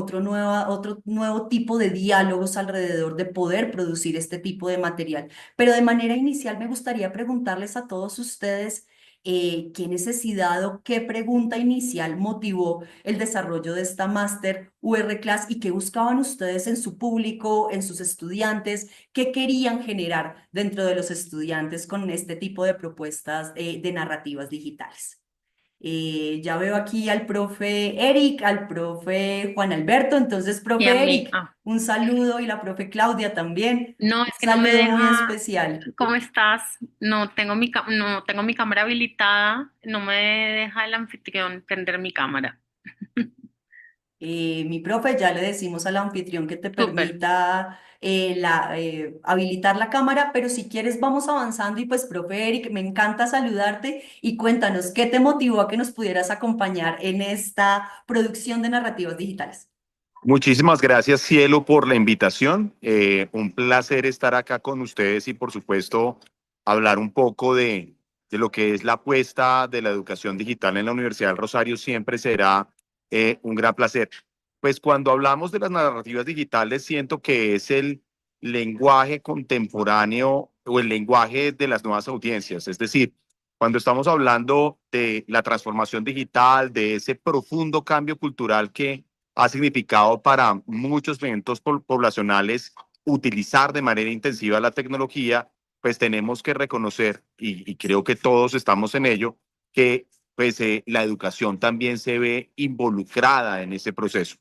otro nuevo tipo de diálogos alrededor de poder producir este tipo de material. Pero de manera inicial me gustaría preguntarles a todos ustedes qué necesidad o qué pregunta inicial motivó el desarrollo de esta máster UR Class y qué buscaban ustedes en su público, en sus estudiantes, qué querían generar dentro de los estudiantes con este tipo de propuestas de narrativas digitales. Ya veo aquí al profe Eric, al profe Juan Alberto. Entonces, Y a profe mí, Eric, un saludo y la profe Claudia también. no, Un es que no me saludo muy deja. especial. ¿Cómo estás? No tengo mi cámara habilitada, no me deja el anfitrión prender mi cámara. Mi profe, ya le decimos al anfitrión que te Súper. permita habilitar la cámara, pero si quieres vamos avanzando y pues, profe Eric, me encanta saludarte y cuéntanos qué te motivó a que nos pudieras acompañar en esta producción de narrativas digitales. Muchísimas gracias, Cielo, por la invitación. Un placer estar acá con ustedes y, por supuesto, hablar un poco de lo que es la apuesta de la educación digital en la Universidad del Rosario. Siempre será un gran placer. Pues cuando hablamos de las narrativas digitales, siento que es el lenguaje contemporáneo o el lenguaje de las nuevas audiencias. Es decir, cuando estamos hablando de la transformación digital, de ese profundo cambio cultural que ha significado para muchos segmentos poblacionales utilizar de manera intensiva la tecnología, pues tenemos que reconocer, y creo que todos estamos en ello, que pues la educación también se ve involucrada en ese proceso.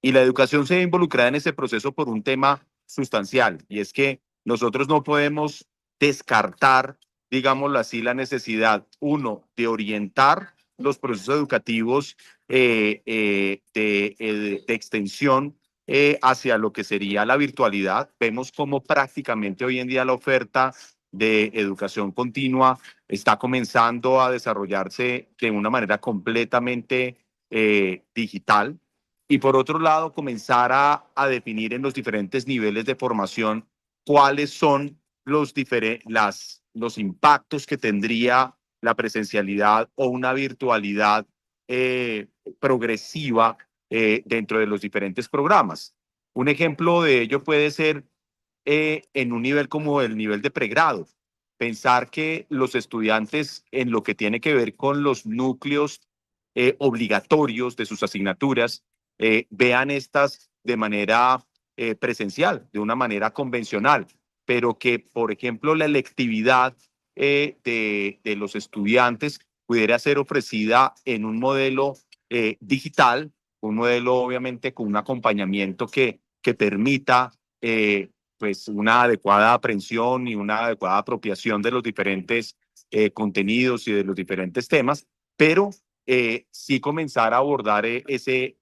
Y la educación se ve involucrada en ese proceso por un tema sustancial, y es que nosotros no podemos descartar, digámoslo así, la necesidad, uno, de orientar los procesos educativos de extensión hacia lo que sería la virtualidad. Vemos cómo prácticamente hoy en día la oferta de educación continua está comenzando a desarrollarse de una manera completamente digital. Y por otro lado, comenzar a definir en los diferentes niveles de formación cuáles son los impactos que tendría la presencialidad o una virtualidad progresiva dentro de los diferentes programas. Un ejemplo de ello puede ser en un nivel como el nivel de pregrado. Pensar que los estudiantes en lo que tiene que ver con los núcleos obligatorios de sus asignaturas vean estas de manera presencial, de una manera convencional, pero que, por ejemplo, la electividad de los estudiantes pudiera ser ofrecida en un modelo digital, un modelo obviamente con un acompañamiento que permita pues una adecuada aprehensión y una adecuada apropiación de los diferentes contenidos y de los diferentes temas, pero sí comenzar a abordar ese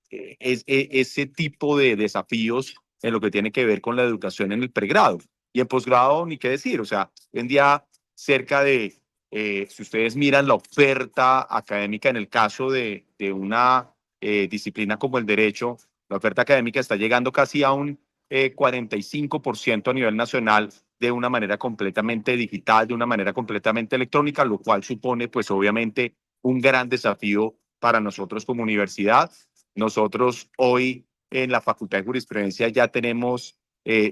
tipo de desafíos en lo que tiene que ver con la educación en el pregrado. Y en posgrado, ni qué decir, o sea, hoy en día cerca de, si ustedes miran la oferta académica en el caso de una disciplina como el derecho, la oferta académica está llegando casi a un 45% a nivel nacional de una manera completamente digital, de una manera completamente electrónica, lo cual supone pues obviamente un gran desafío para nosotros como universidad. Nosotros hoy en la Facultad de Jurisprudencia ya tenemos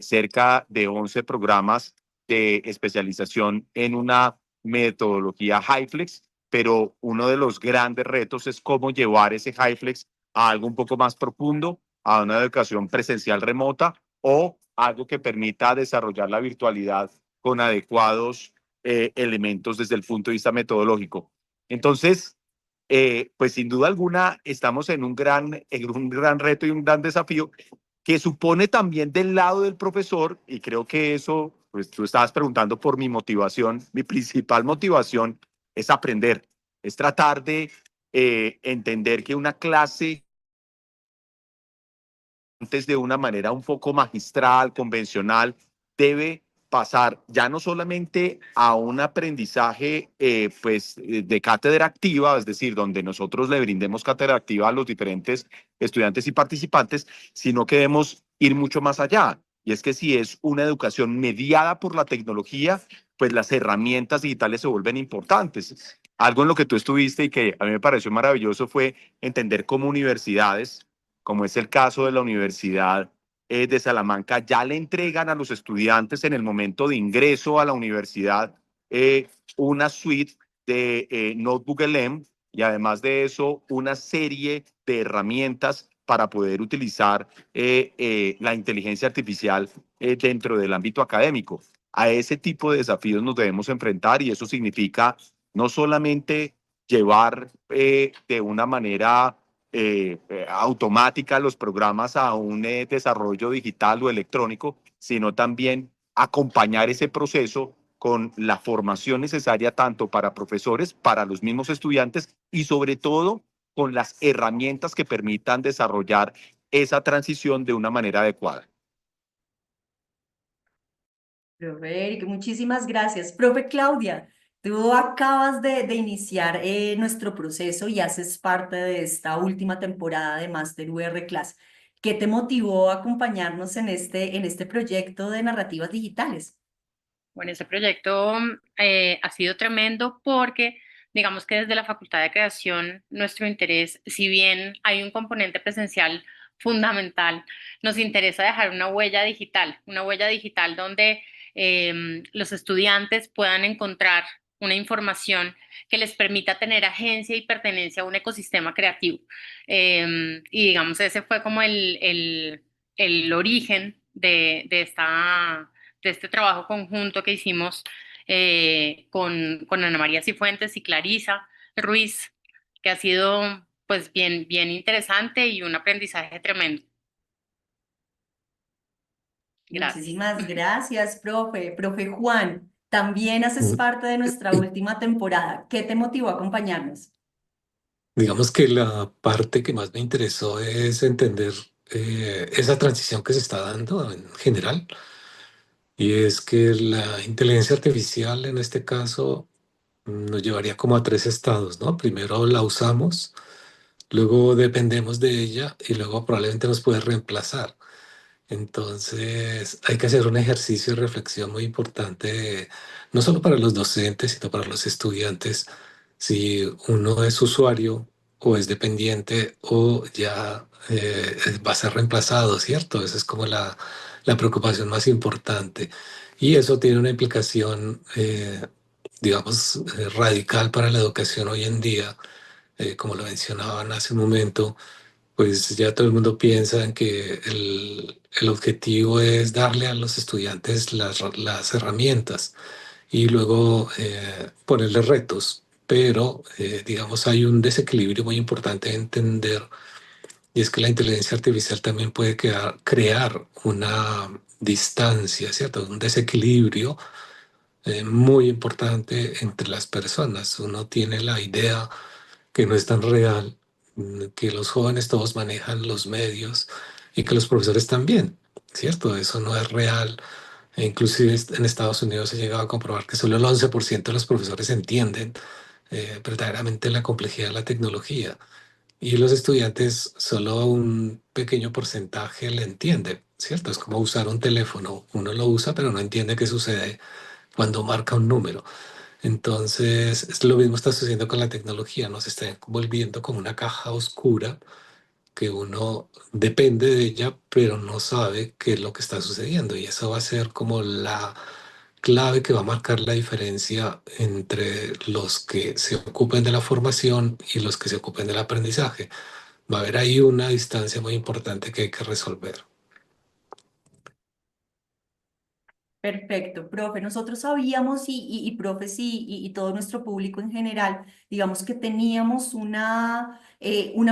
cerca de 11 programas de especialización en una metodología HyFlex, pero uno de los grandes retos es cómo llevar ese HyFlex a algo un poco más profundo, a una educación presencial remota o algo que permita desarrollar la virtualidad con adecuados elementos desde el punto de vista metodológico. Entonces, pues sin duda alguna estamos en un gran reto y un gran desafío que supone también del lado del profesor, y creo que eso, pues tú estabas preguntando por mi motivación, mi principal motivación es aprender, es tratar de entender que una clase antes de una manera un poco magistral, convencional, debe pasar ya no solamente a un aprendizaje de cátedra activa, es decir, donde nosotros le brindemos cátedra activa a los diferentes estudiantes y participantes, sino que debemos ir mucho más allá. Y es que si es una educación mediada por la tecnología, pues las herramientas digitales se vuelven importantes. Algo en lo que tú estuviste y que a mí me pareció maravilloso fue entender cómo universidades como es el caso de la Universidad de Salamanca, ya le entregan a los estudiantes en el momento de ingreso a la universidad una suite de Notebook LM y además de eso una serie de herramientas para poder utilizar la inteligencia artificial dentro del ámbito académico. A ese tipo de desafíos nos debemos enfrentar y eso significa no solamente llevar de una manera automática los programas a un desarrollo digital o electrónico, sino también acompañar ese proceso con la formación necesaria tanto para profesores, para los mismos estudiantes y sobre todo con las herramientas que permitan desarrollar esa transición de una manera adecuada. Profe Eric, muchísimas gracias. Profe Claudia, tú acabas de iniciar nuestro proceso y haces parte de esta última temporada de Master UR Class. ¿Qué te motivó a acompañarnos en este proyecto de narrativas digitales? Bueno, ese proyecto ha sido tremendo porque digamos que desde la Facultad de Creación nuestro interés, si bien hay un componente presencial fundamental, nos interesa dejar una huella digital donde los estudiantes puedan encontrar una información que les permita tener agencia y pertenencia a un ecosistema creativo. Y digamos, ese fue como el origen de este trabajo conjunto que hicimos con Ana María Cifuentes y Clarisa Ruiz, que ha sido pues bien interesante y un aprendizaje tremendo. Gracias. Muchísimas gracias, profe. Profe Juan, también haces Mm, parte de nuestra última temporada. ¿Qué te motivó a acompañarnos? Digamos que la parte que más me interesó es entender esa transición que se está dando en general, y es que la inteligencia artificial en este caso nos llevaría como a tres estados, ¿no? Primero la usamos, luego dependemos de ella y luego probablemente nos puede reemplazar. Entonces, hay que hacer un ejercicio de reflexión muy importante, no solo para los docentes, sino para los estudiantes, si uno es usuario o es dependiente o ya va a ser reemplazado, ¿cierto? Esa es como la preocupación más importante. Y eso tiene una implicación, digamos, radical para la educación hoy en día, como lo mencionaban hace un momento. Pues ya todo el mundo piensa en que el objetivo es darle a los estudiantes las herramientas y luego ponerles retos. Pero, digamos, hay un desequilibrio muy importante de entender, y es que la inteligencia artificial también puede crear una distancia, ¿cierto? Un desequilibrio muy importante entre las personas. Uno tiene la idea que no es tan real, que los jóvenes todos manejan los medios y que los profesores también, ¿cierto? Eso no es real. E inclusive en Estados Unidos se ha llegado a comprobar que solo el 11% de los profesores entienden verdaderamente la complejidad de la tecnología, y los estudiantes solo un pequeño porcentaje le entiende, ¿cierto? Es como usar un teléfono. Uno lo usa, pero no entiende qué sucede cuando marca un número. Entonces, es lo mismo está sucediendo con la tecnología, nos está volviendo como una caja oscura que uno depende de ella, pero no sabe qué es lo que está sucediendo. Y eso va a ser como la clave que va a marcar la diferencia entre los que se ocupen de la formación y los que se ocupen del aprendizaje. Va a haber ahí una distancia muy importante que hay que resolver. Perfecto, profe. Nosotros sabíamos y profes y todo nuestro público en general, digamos que teníamos una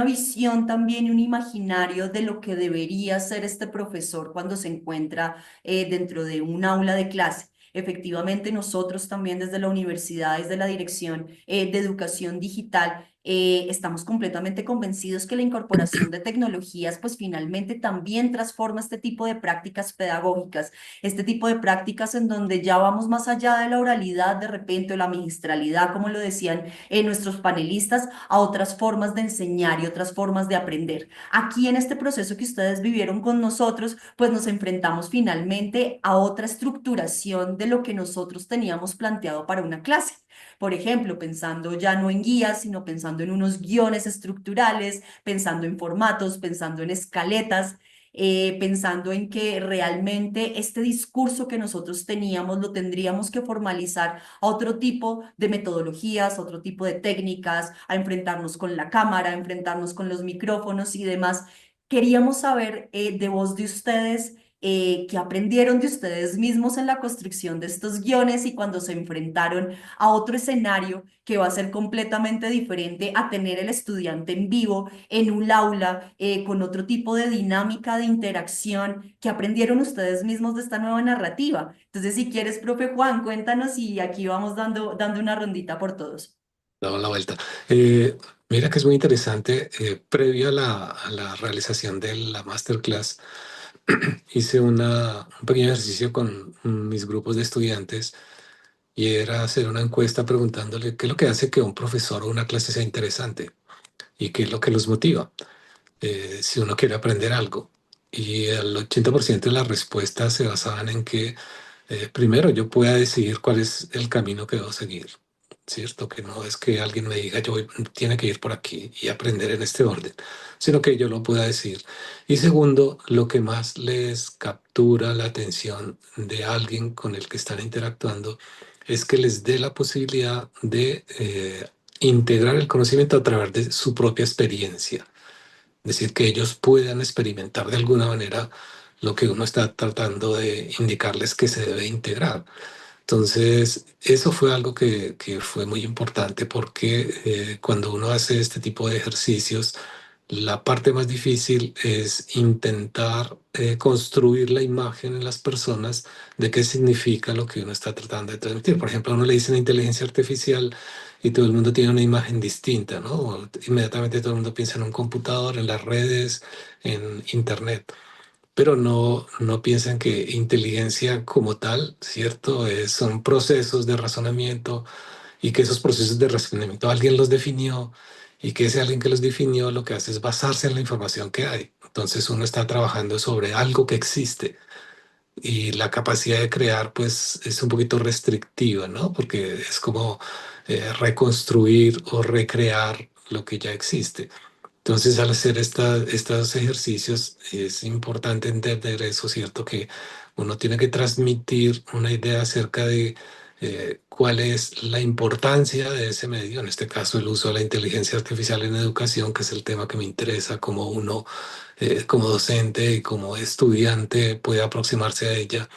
visión también y un imaginario de lo que debería ser este profesor cuando se encuentra dentro de un aula de clase. Efectivamente, nosotros también desde la universidad, desde la Dirección de Educación Digital, estamos completamente convencidos que la incorporación de tecnologías, pues finalmente también transforma este tipo de prácticas pedagógicas, este tipo de prácticas en donde ya vamos más allá de la oralidad de repente o la magistralidad, como lo decían nuestros panelistas, a otras formas de enseñar y otras formas de aprender. Aquí en este proceso que ustedes vivieron con nosotros, pues nos enfrentamos finalmente a otra estructuración de lo que nosotros teníamos planteado para una clase. Por ejemplo, pensando ya no en guías, sino pensando en unos guiones estructurales, pensando en formatos, pensando en escaletas, pensando en que realmente este discurso que nosotros teníamos lo tendríamos que formalizar a otro tipo de metodologías, otro tipo de técnicas, a enfrentarnos con la cámara, a enfrentarnos con los micrófonos y demás. Queríamos saber de voz de ustedes qué aprendieron de ustedes mismos en la construcción de estos guiones y cuando se enfrentaron a otro escenario que va a ser completamente diferente a tener el estudiante en vivo en un aula con otro tipo de dinámica de interacción que aprendieron ustedes mismos de esta nueva narrativa. Entonces, si quieres, profe Juan, cuéntanos y aquí vamos dando una rondita por todos. Damos la vuelta. Eh, Mira que es muy interesante. Previo a la realización de la masterclass, hice un pequeño ejercicio con mis grupos de estudiantes y era hacer una encuesta preguntándole qué es lo que hace que un profesor o una clase sea interesante y qué es lo que los motiva si uno quiere aprender algo. Y el 80% de las respuestas se basaban en que primero yo pueda decidir cuál es el camino que debo seguir, ¿cierto? Que no es que alguien me diga tiene que ir por aquí y aprender en este orden, sino que yo lo pueda decir. Y segundo, lo que más les captura la atención de alguien con el que están interactuando es que les dé la posibilidad de integrar el conocimiento a través de su propia experiencia. Es decir, que ellos puedan experimentar de alguna manera lo que uno está tratando de indicarles que se debe integrar. Entonces, eso fue algo que fue muy importante porque cuando uno hace este tipo de ejercicios, la parte más difícil es intentar construir la imagen en las personas de qué significa lo que uno está tratando de transmitir. Por ejemplo, a uno le dicen inteligencia artificial y todo el mundo tiene una imagen distinta, ¿no? Inmediatamente todo el mundo piensa en un computador, en las redes, en internet, pero no piensan que inteligencia como tal, ¿cierto? Son procesos de razonamiento y que esos procesos de razonamiento alguien los definió y que ese alguien que los definió lo que hace es basarse en la información que hay. Entonces uno está trabajando sobre algo que existe y la capacidad de crear pues es un poquito restrictiva, ¿no? Porque es como reconstruir o recrear lo que ya existe. Entonces, al hacer estos ejercicios, es importante entender eso, ¿cierto? Que uno tiene que transmitir una idea acerca de cuál es la importancia de ese medio, en este caso el uso de la inteligencia artificial en educación, que es el tema que me interesa, cómo uno, como docente y como estudiante, puede aproximarse a ella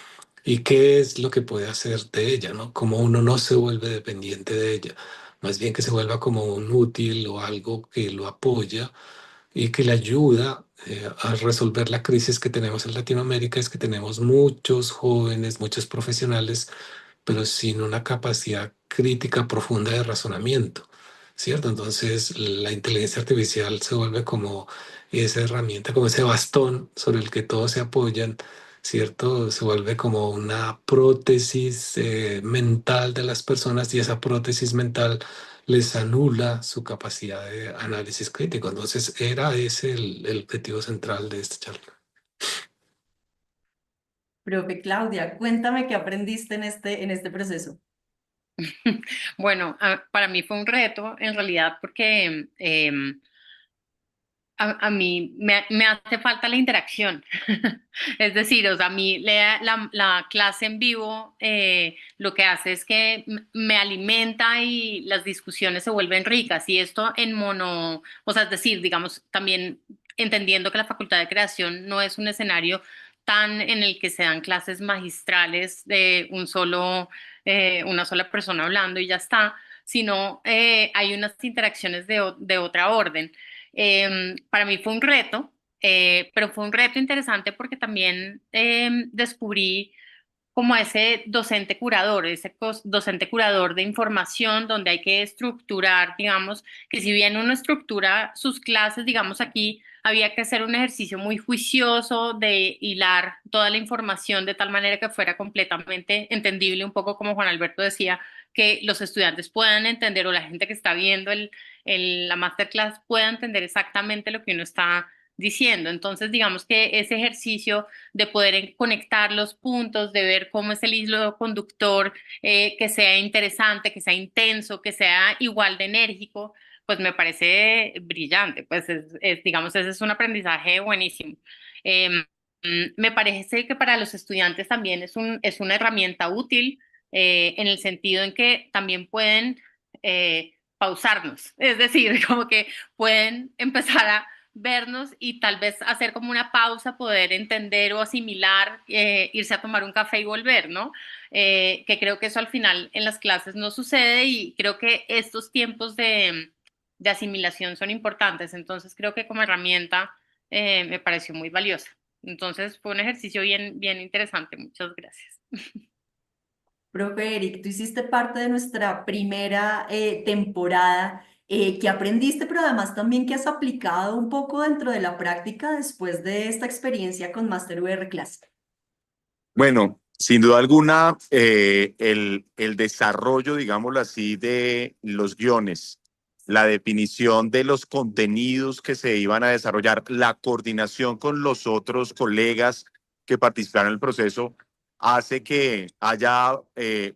y qué es lo que puede hacer de ella, ¿no? Cómo uno no se vuelve dependiente de ella, más bien que se vuelva como un útil o algo que lo apoya y que le ayuda a resolver la crisis que tenemos en Latinoamérica, es que tenemos muchos jóvenes, muchos profesionales, pero sin una capacidad crítica profunda de razonamiento, ¿cierto? Entonces la inteligencia artificial se vuelve como esa herramienta, como ese bastón sobre el que todos se apoyan, ¿cierto? Se vuelve como una prótesis mental de las personas y esa prótesis mental les anula su capacidad de análisis crítico. Entonces, era ese el objetivo central de esta charla. Profe Claudia, cuéntame qué aprendiste en este proceso. Bueno, para mí fue un reto en realidad porque a mí me hace falta la interacción. Es decir, o sea, a mí la clase en vivo lo que hace es que me alimenta y las discusiones se vuelven ricas. Y esto en mono, o sea, es decir, digamos, también entendiendo que la Facultad de Creación no es un escenario tan en el que se dan clases magistrales de una sola persona hablando y ya está, sino hay unas interacciones de otra orden. Para mí fue un reto, pero fue un reto interesante porque también descubrí como ese docente curador, docente curador de información donde hay que estructurar, digamos, que si bien uno estructura sus clases, digamos aquí, había que hacer un ejercicio muy juicioso de hilar toda la información de tal manera que fuera completamente entendible, un poco como Juan Alberto decía, que los estudiantes puedan entender o la gente que está viendo la masterclass pueda entender exactamente lo que uno está diciendo. Entonces, digamos que ese ejercicio de poder conectar los puntos, de ver cómo es el hilo conductor, que sea interesante, que sea intenso, que sea igual de enérgico, pues me parece brillante. Pues digamos, ese es un aprendizaje buenísimo. Em, Me parece que para los estudiantes también es una herramienta útil, en el sentido en que también pueden pausarnos, es decir, como que pueden empezar a vernos y tal vez hacer como una pausa, poder entender o asimilar, irse a tomar un café y volver, ¿no? Que creo que eso al final en las clases no sucede, y creo que estos tiempos de asimilación son importantes. Entonces creo que como herramienta me pareció muy valiosa. Entonces fue un ejercicio bien interesante. Muchas gracias. Profe Eric, tú hiciste parte de nuestra primera temporada. ¿Qué aprendiste, pero además también que has aplicado un poco dentro de la práctica después de esta experiencia con Master VR Class? Bueno, sin duda alguna, el desarrollo, digámoslo así, de los guiones, la definición de los contenidos que se iban a desarrollar, la coordinación con los otros colegas que participaron en el proceso, hace que haya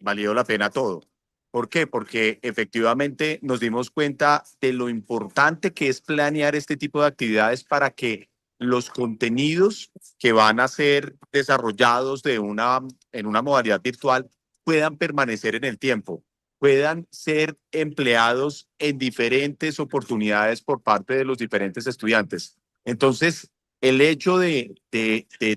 valido la pena todo. ¿Por qué? Porque efectivamente nos dimos cuenta de lo importante que es planear este tipo de actividades para que los contenidos que van a ser desarrollados en una modalidad virtual puedan permanecer en el tiempo, puedan ser empleados en diferentes oportunidades por parte de los diferentes estudiantes. Entonces, el hecho de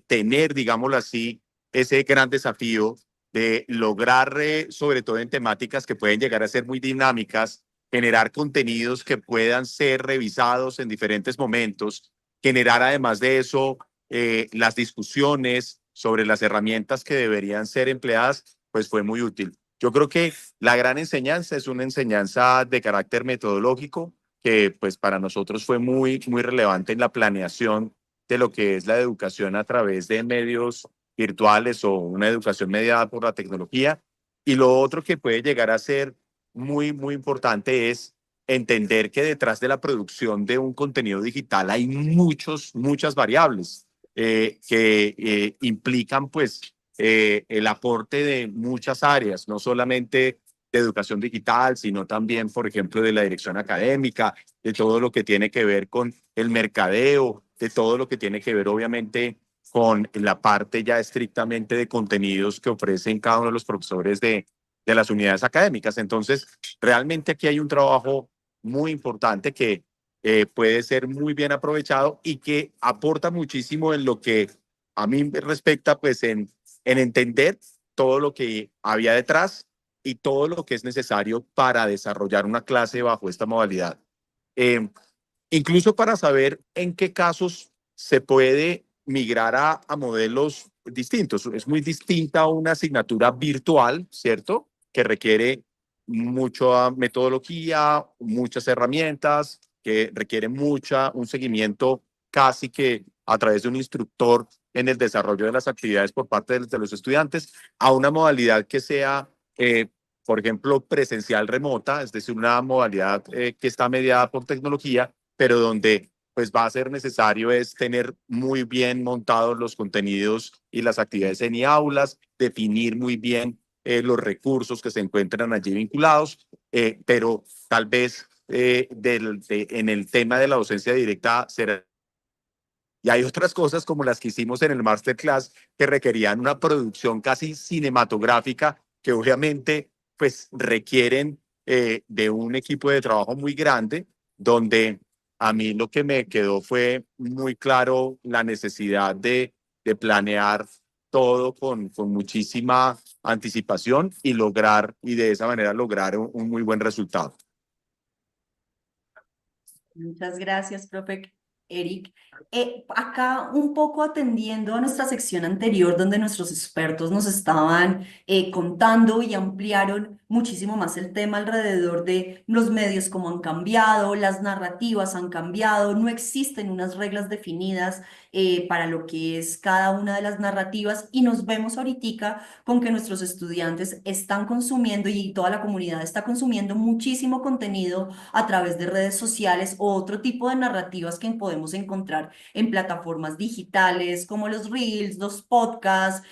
tener, digámoslo así, ese gran desafío de lograr, sobre todo en temáticas que pueden llegar a ser muy dinámicas, generar contenidos que puedan ser revisados en diferentes momentos, generar además de eso las discusiones sobre las herramientas que deberían ser empleadas, pues fue muy útil. Yo creo que la gran enseñanza es una enseñanza de carácter metodológico que pues para nosotros fue muy relevante en la planeación de lo que es la educación a través de medios virtuales o una educación mediada por la tecnología. Y lo otro que puede llegar a ser muy importante es entender que detrás de la producción de un contenido digital hay muchas variables que implican pues el aporte de muchas áreas, no solamente de educación digital, sino también, por ejemplo, de la dirección académica, de todo lo que tiene que ver con el mercadeo, de todo lo que tiene que ver, obviamente, con la parte ya estrictamente de contenidos que ofrecen cada uno de los profesores de las unidades académicas. Entonces, realmente aquí hay un trabajo muy importante que puede ser muy bien aprovechado y que aporta muchísimo en lo que a mí me respecta, pues en entender todo lo que había detrás y todo lo que es necesario para desarrollar una clase bajo esta modalidad. Eh, Incluso para saber en qué casos se puede migrar a modelos distintos. Es muy distinta una asignatura virtual, ¿cierto? Que requiere mucha metodología, muchas herramientas, que requiere un seguimiento casi que a través de un instructor en el desarrollo de las actividades por parte de los estudiantes, a una modalidad que sea, por ejemplo, presencial remota, es decir, una modalidad que está mediada por tecnología, pero donde pues va a ser necesario es tener muy bien montados los contenidos y las actividades en aulas, definir muy bien los recursos que se encuentran allí vinculados, pero tal vez en el tema de la docencia directa será. Y hay otras cosas como las que hicimos en el masterclass que requerían una producción casi cinematográfica que obviamente pues requieren de un equipo de trabajo muy grande, donde a mí lo que me quedó fue muy claro la necesidad de planear todo con muchísima anticipación y de esa manera lograr un muy buen resultado. Muchas gracias, profe Eric. Acá un poco atendiendo a nuestra sección anterior, donde nuestros expertos nos estaban contando y ampliaron muchísimo más el tema alrededor de los medios, cómo han cambiado, las narrativas han cambiado, no existen unas reglas definidas para lo que es cada una de las narrativas, y nos vemos ahorita con que nuestros estudiantes están consumiendo y toda la comunidad está consumiendo muchísimo contenido a través de redes sociales o otro tipo de narrativas que podemos podemos encontrar en plataformas digitales como los Reels, los podcasts,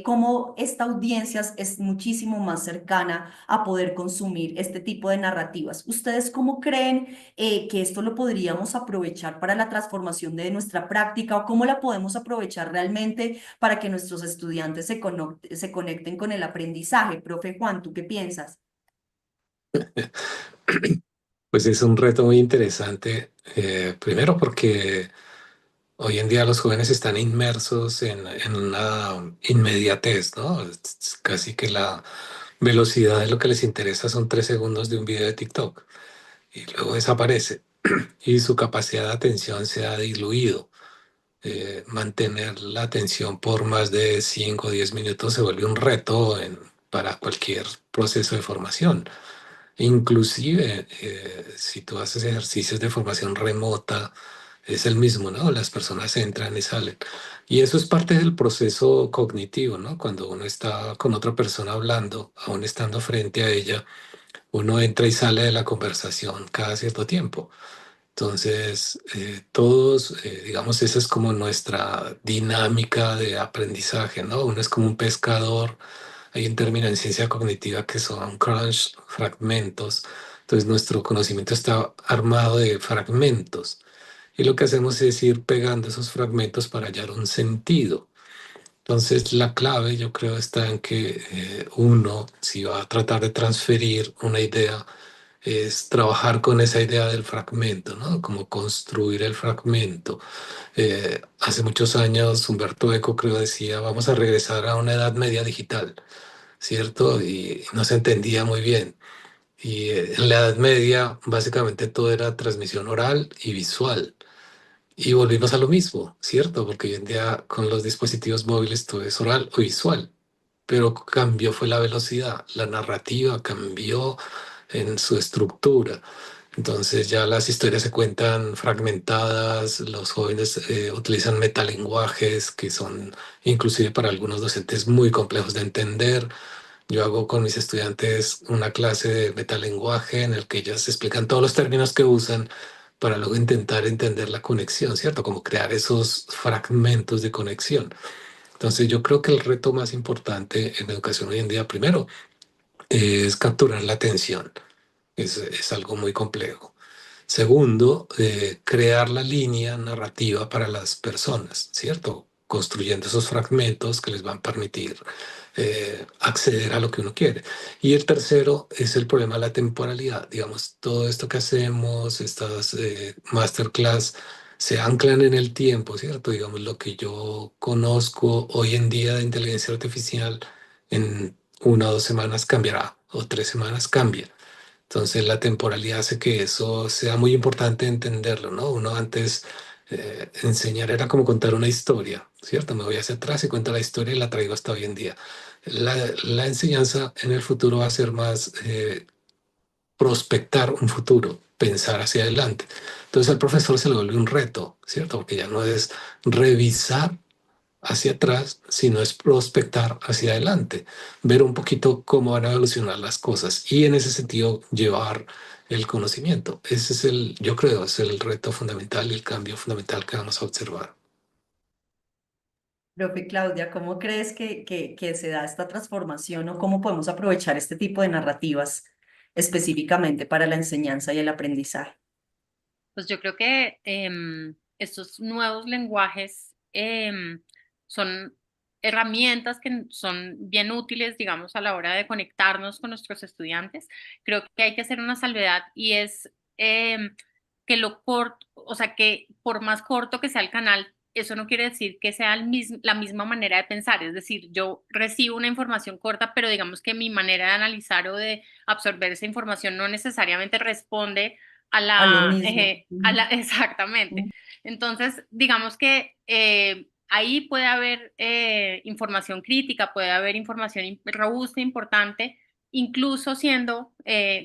cómo esta audiencia es muchísimo más cercana a poder consumir este tipo de narrativas. ¿Ustedes cómo creen que esto lo podríamos aprovechar para la transformación de nuestra práctica o cómo la podemos aprovechar realmente para que nuestros estudiantes se conecten con el aprendizaje? Profe Juan, ¿tú qué piensas? Pues es un reto muy interesante, primero porque hoy en día los jóvenes están inmersos en una inmediatez, ¿no? Es casi que la velocidad de lo que les interesa son 3 segundos de un video de TikTok y luego desaparece y su capacidad de atención se ha diluido. Mantener la atención por más de 5 o 10 minutos se vuelve un reto para cualquier proceso de formación. Inclusive, si tú haces ejercicios de formación remota, es el mismo, ¿no? Las personas entran y salen. Y eso es parte del proceso cognitivo, ¿no? Cuando uno está con otra persona hablando, aún estando frente a ella, uno entra y sale de la conversación cada cierto tiempo. Entonces, todos, digamos, esa es como nuestra dinámica de aprendizaje, ¿no? Uno es como un pescador. Hay un término en ciencia cognitiva que son crunch, fragmentos. Entonces, nuestro conocimiento está armado de fragmentos. Y lo que hacemos es ir pegando esos fragmentos para hallar un sentido. Entonces, la clave, yo creo, está en que uno, si va a tratar de transferir una idea, es trabajar con esa idea del fragmento, ¿no? Como construir el fragmento. Hace muchos años, Humberto Eco, creo, decía, vamos a regresar a una edad media digital, ¿cierto? Y no se entendía muy bien. Y en la Edad Media, básicamente todo era transmisión oral y visual. Y volvimos a lo mismo, ¿cierto? Porque hoy en día con los dispositivos móviles todo es oral o visual, pero cambió fue la velocidad, la narrativa cambió en su estructura. Entonces ya las historias se cuentan fragmentadas, los jóvenes utilizan metalenguajes que son inclusive para algunos docentes muy complejos de entender. Yo hago con mis estudiantes una clase de metalenguaje en el que ellos explican todos los términos que usan para luego intentar entender la conexión, ¿cierto? Como crear esos fragmentos de conexión. Entonces yo creo que el reto más importante en la educación hoy en día, primero, es capturar la atención. Es algo muy complejo. Segundo, crear la línea narrativa para las personas, ¿cierto? Construyendo esos fragmentos que les van a permitir acceder a lo que uno quiere. Y el tercero es el problema de la temporalidad. Digamos, todo esto que hacemos, estas masterclass, se anclan en el tiempo, ¿cierto? Digamos, lo que yo conozco hoy en día de inteligencia artificial, en 1 o 2 semanas cambiará, o 3 semanas cambia. Entonces la temporalidad hace que eso sea muy importante entenderlo, ¿no? Uno antes enseñar era como contar una historia, ¿cierto? Me voy hacia atrás y cuento la historia y la traigo hasta hoy en día. La enseñanza en el futuro va a ser más prospectar un futuro, pensar hacia adelante. Entonces al profesor se le vuelve un reto, ¿cierto? Porque ya no es revisar hacia atrás, sino es prospectar hacia adelante, ver un poquito cómo van a evolucionar las cosas y en ese sentido llevar el conocimiento. Ese es yo creo, es el reto fundamental y el cambio fundamental que vamos a observar. Profe Claudia, ¿cómo crees que se da esta transformación o cómo podemos aprovechar este tipo de narrativas específicamente para la enseñanza y el aprendizaje? Pues yo creo que estos nuevos lenguajes son herramientas que son bien útiles, digamos, a la hora de conectarnos con nuestros estudiantes. Creo que hay que hacer una salvedad y es que lo corto, o sea, que por más corto que sea el canal, eso no quiere decir que sea la misma manera de pensar. Es decir, yo recibo una información corta, pero digamos que mi manera de analizar o de absorber esa información no necesariamente responde A lo mismo. exactamente. Ujú. Entonces, digamos que ahí puede haber información crítica, puede haber información robusta, importante, incluso siendo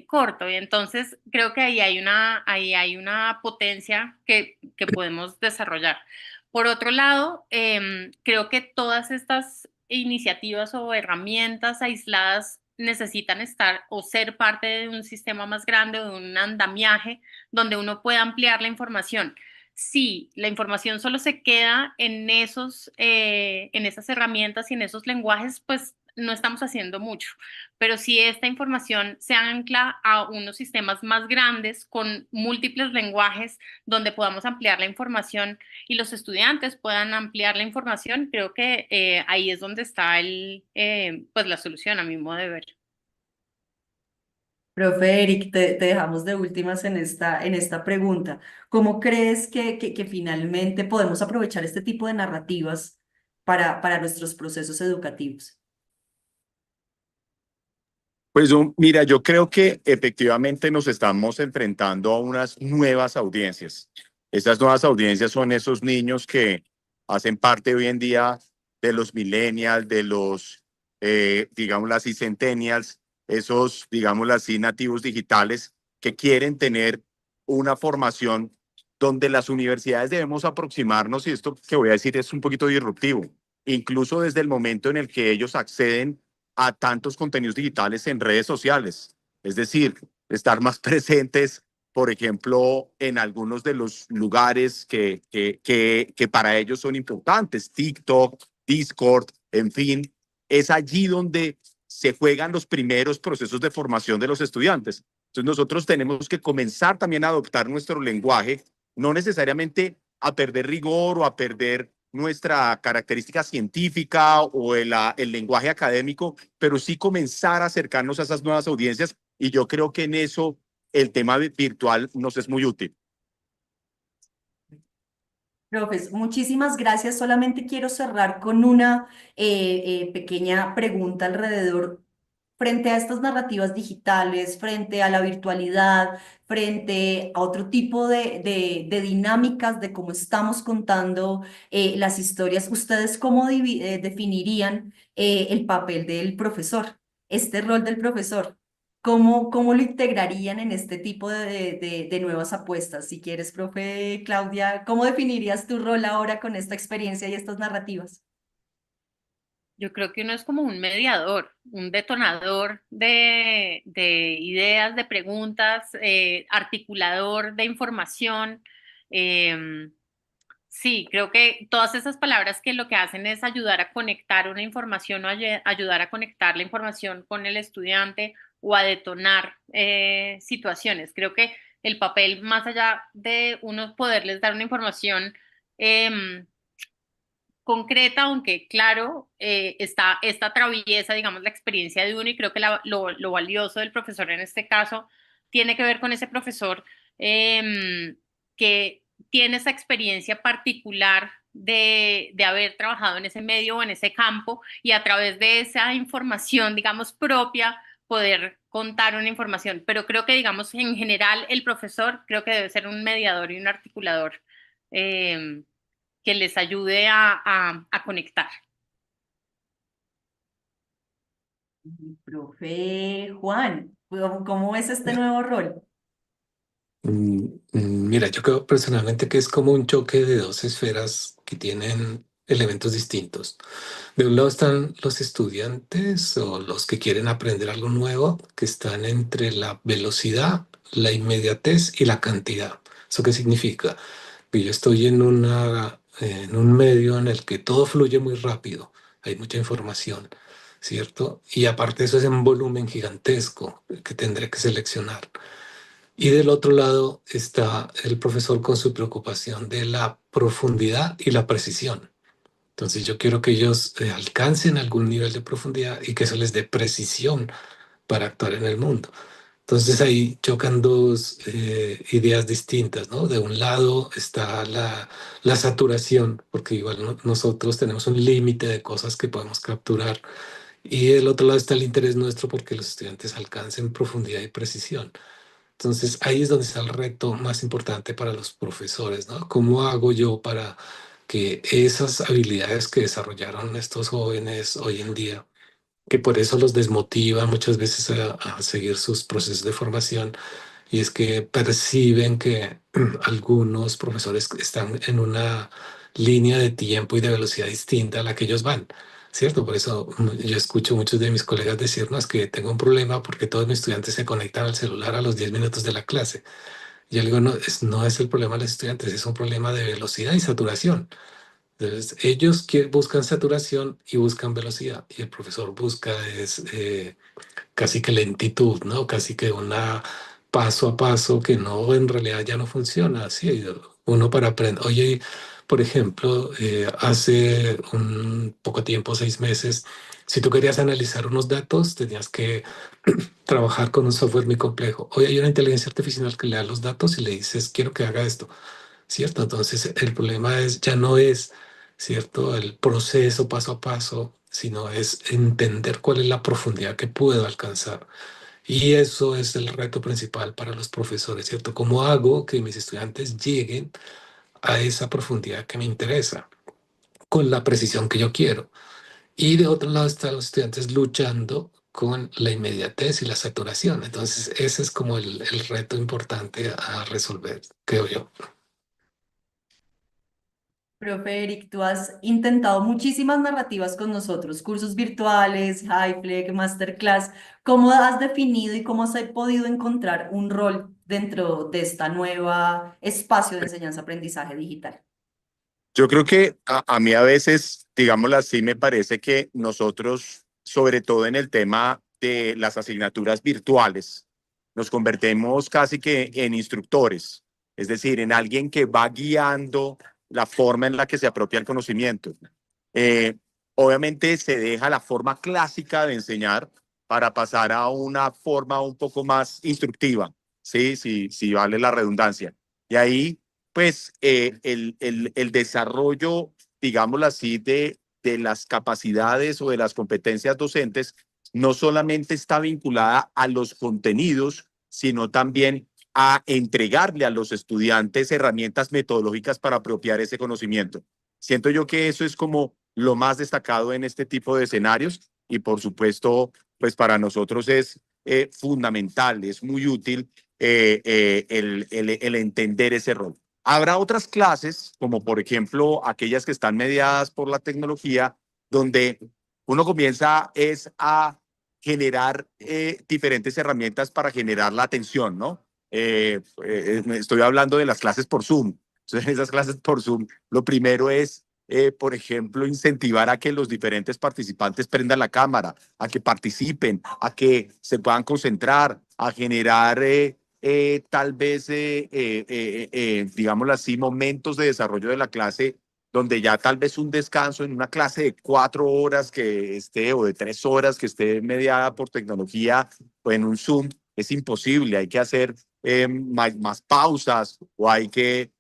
corto. Y entonces creo que ahí hay una potencia que podemos desarrollar. Por otro lado, creo que todas estas iniciativas o herramientas aisladas necesitan estar o ser parte de un sistema más grande, de un andamiaje donde uno pueda ampliar la información. si la información solo se queda en esas herramientas y en esos lenguajes, pues no estamos haciendo mucho. Pero si esta información se ancla a unos sistemas más grandes con múltiples lenguajes donde podamos ampliar la información y los estudiantes puedan ampliar la información, creo que ahí es donde está pues la solución, a mi modo de ver. Profe Eric, te dejamos de últimas en esta pregunta. ¿Cómo crees que finalmente podemos aprovechar este tipo de narrativas para nuestros procesos educativos? Pues mira, yo creo que efectivamente nos estamos enfrentando a unas nuevas audiencias. Estas nuevas audiencias son esos niños que hacen parte hoy en día de los millennials, de los, digámoslo así, centennials, esos, digámoslo así, nativos digitales que quieren tener una formación donde las universidades debemos aproximarnos, y esto que voy a decir es un poquito disruptivo, incluso desde el momento en el que ellos acceden a tantos contenidos digitales en redes sociales. Es decir, estar más presentes, por ejemplo, en algunos de los lugares que para ellos son importantes, TikTok, Discord, en fin, es allí donde se juegan los primeros procesos de formación de los estudiantes. Entonces nosotros tenemos que comenzar también a adoptar nuestro lenguaje, no necesariamente a perder rigor o a perder nuestra característica científica o el lenguaje académico, pero sí comenzar a acercarnos a esas nuevas audiencias, y yo creo que en eso el tema virtual nos es muy útil. Profes, muchísimas gracias. Solamente quiero cerrar con una pequeña pregunta alrededor frente a estas narrativas digitales, frente a la virtualidad, frente a otro tipo de dinámicas de cómo estamos contando las historias. ¿Ustedes cómo definirían el papel del profesor, este rol del profesor? ¿Cómo lo integrarían en este tipo de nuevas apuestas? Si quieres, profe Claudia, ¿cómo definirías tu rol ahora con esta experiencia y estas narrativas? Yo creo que uno es como un mediador, un detonador de ideas, de preguntas, articulador de información. em, Sí, creo que todas esas palabras que lo que hacen es ayudar a conectar una información o ayudar a conectar la información con el estudiante o a detonar situaciones. Creo que el papel, más allá de uno poderles dar una información em, concreta, aunque claro, está esta traviesa, digamos, la experiencia de uno, y creo que lo valioso del profesor en este caso tiene que ver con ese profesor que tiene esa experiencia particular de haber trabajado en ese medio o en ese campo, y a través de esa información, digamos, propia, poder contar una información. Pero creo que, digamos, en general, el profesor creo que debe ser un mediador y un articulador. Eh, que les ayude a conectar. Profe Juan, ¿cómo es este nuevo rol? Mira, yo creo personalmente que es como un choque de dos esferas que tienen elementos distintos. De un lado están los estudiantes o los que quieren aprender algo nuevo, que están entre la velocidad, la inmediatez y la cantidad. ¿Eso qué significa? Que yo estoy en un medio en el que todo fluye muy rápido, hay mucha información, ¿cierto? Y aparte eso es en volumen gigantesco que tendré que seleccionar. Y del otro lado está el profesor con su preocupación de la profundidad y la precisión. Entonces yo quiero que ellos alcancen algún nivel de profundidad y que eso les dé precisión para actuar en el mundo. Entonces ahí chocan dos ideas distintas, ¿no? De un lado está la saturación, porque igual nosotros tenemos un límite de cosas que podemos capturar. Y del otro lado está el interés nuestro porque los estudiantes alcancen profundidad y precisión. Entonces ahí es donde está el reto más importante para los profesores, ¿no? ¿Cómo hago yo para que esas habilidades que desarrollaron estos jóvenes hoy en día, que por eso los desmotiva muchas veces a seguir sus procesos de formación, y es que perciben que algunos profesores están en una línea de tiempo y de velocidad distinta a la que ellos van, ¿cierto? Por eso yo escucho muchos de mis colegas decirnos que tengo un problema porque todos mis estudiantes se conectan al celular a los 10 minutos de la clase. Yo le digo, no, no es el problema de los estudiantes, es un problema de velocidad y saturación. Entonces, ellos buscan saturación y buscan velocidad, y el profesor busca es casi que lentitud, ¿no? Casi que una paso a paso que no, en realidad ya no funciona así. Uno para aprender, oye, por ejemplo, hace un poco tiempo, 6 meses, si tú querías analizar unos datos, tenías que trabajar con un software muy complejo. Hoy hay una inteligencia artificial que le da los datos y le dices, quiero que haga esto, ¿cierto? Entonces, el problema es, ya no es, ¿cierto? El proceso paso a paso, sino es entender cuál es la profundidad que puedo alcanzar. Y eso es el reto principal para los profesores, ¿cierto? ¿Cómo hago que mis estudiantes lleguen a esa profundidad que me interesa, con la precisión que yo quiero? Y de otro lado están los estudiantes luchando con la inmediatez y la saturación. Entonces, ese es como el reto importante a resolver, creo yo. Profe Eric, tú has intentado muchísimas narrativas con nosotros, cursos virtuales, HighFlex, Masterclass. ¿Cómo has definido y cómo has podido encontrar un rol dentro de esta nueva espacio de enseñanza-aprendizaje digital? Yo creo que a mí a veces, digámoslo así, me parece que nosotros, sobre todo en el tema de las asignaturas virtuales, nos convertimos casi que en instructores, es decir, en alguien que va guiando la forma en la que se apropia el conocimiento. Eh, Obviamente se deja la forma clásica de enseñar para pasar a una forma un poco más instructiva, ¿sí? Si vale la redundancia. Y ahí pues el desarrollo, digámoslo así, de las capacidades o de las competencias docentes no solamente está vinculada a los contenidos, sino también a entregarle a los estudiantes herramientas metodológicas para apropiar ese conocimiento. Siento yo que eso es como lo más destacado en este tipo de escenarios y por supuesto, pues para nosotros es fundamental, es muy útil el entender ese rol. Habrá otras clases, como por ejemplo aquellas que están mediadas por la tecnología, donde uno comienza es a generar diferentes herramientas para generar la atención, ¿no? Estoy hablando de las clases por Zoom. Entonces, en esas clases por Zoom, lo primero es, por ejemplo, incentivar a que los diferentes participantes prendan la cámara, a que participen, a que se puedan concentrar, a generar tal vez, digámoslo así, momentos de desarrollo de la clase donde ya tal vez un descanso en una clase de 4 horas que esté o de 3 horas que esté mediada por tecnología o en un Zoom es imposible. Hay que hacer más pausas o hay que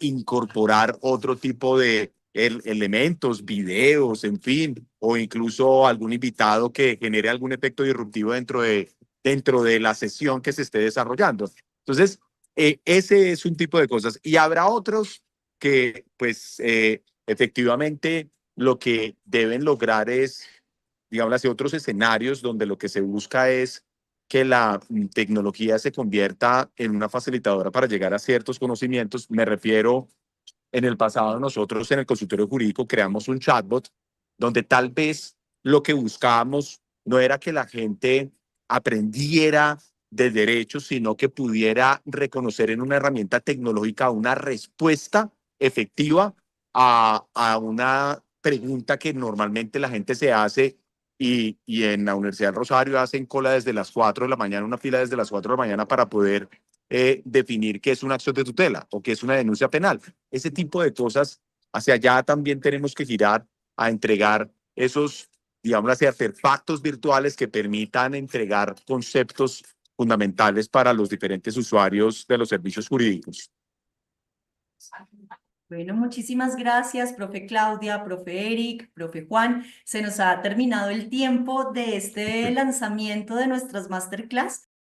incorporar otro tipo de elementos, videos, en fin, o incluso algún invitado que genere algún efecto disruptivo dentro de la sesión que se esté desarrollando. Entonces, ese es un tipo de cosas. Y habrá otros que, pues, efectivamente, lo que deben lograr es, digamos así, otros escenarios donde lo que se busca es que la tecnología se convierta en una facilitadora para llegar a ciertos conocimientos. Me refiero, en el pasado nosotros en el consultorio jurídico creamos un chatbot donde tal vez lo que buscábamos no era que la gente aprendiera de derecho, sino que pudiera reconocer en una herramienta tecnológica una respuesta efectiva a una pregunta que normalmente la gente se hace y en la Universidad del Rosario hacen cola desde las 4 de la mañana, una fila desde las 4 de la mañana para poder definir qué es una acción de tutela o qué es una denuncia penal. Ese tipo de cosas, hacia allá también tenemos que girar a entregar esos, digamos así, artefactos virtuales que permitan entregar conceptos fundamentales para los diferentes usuarios de los servicios jurídicos. Bueno, muchísimas gracias, profe Claudia, profe Eric, profe Juan. Se nos ha terminado el tiempo de este lanzamiento de nuestras masterclass.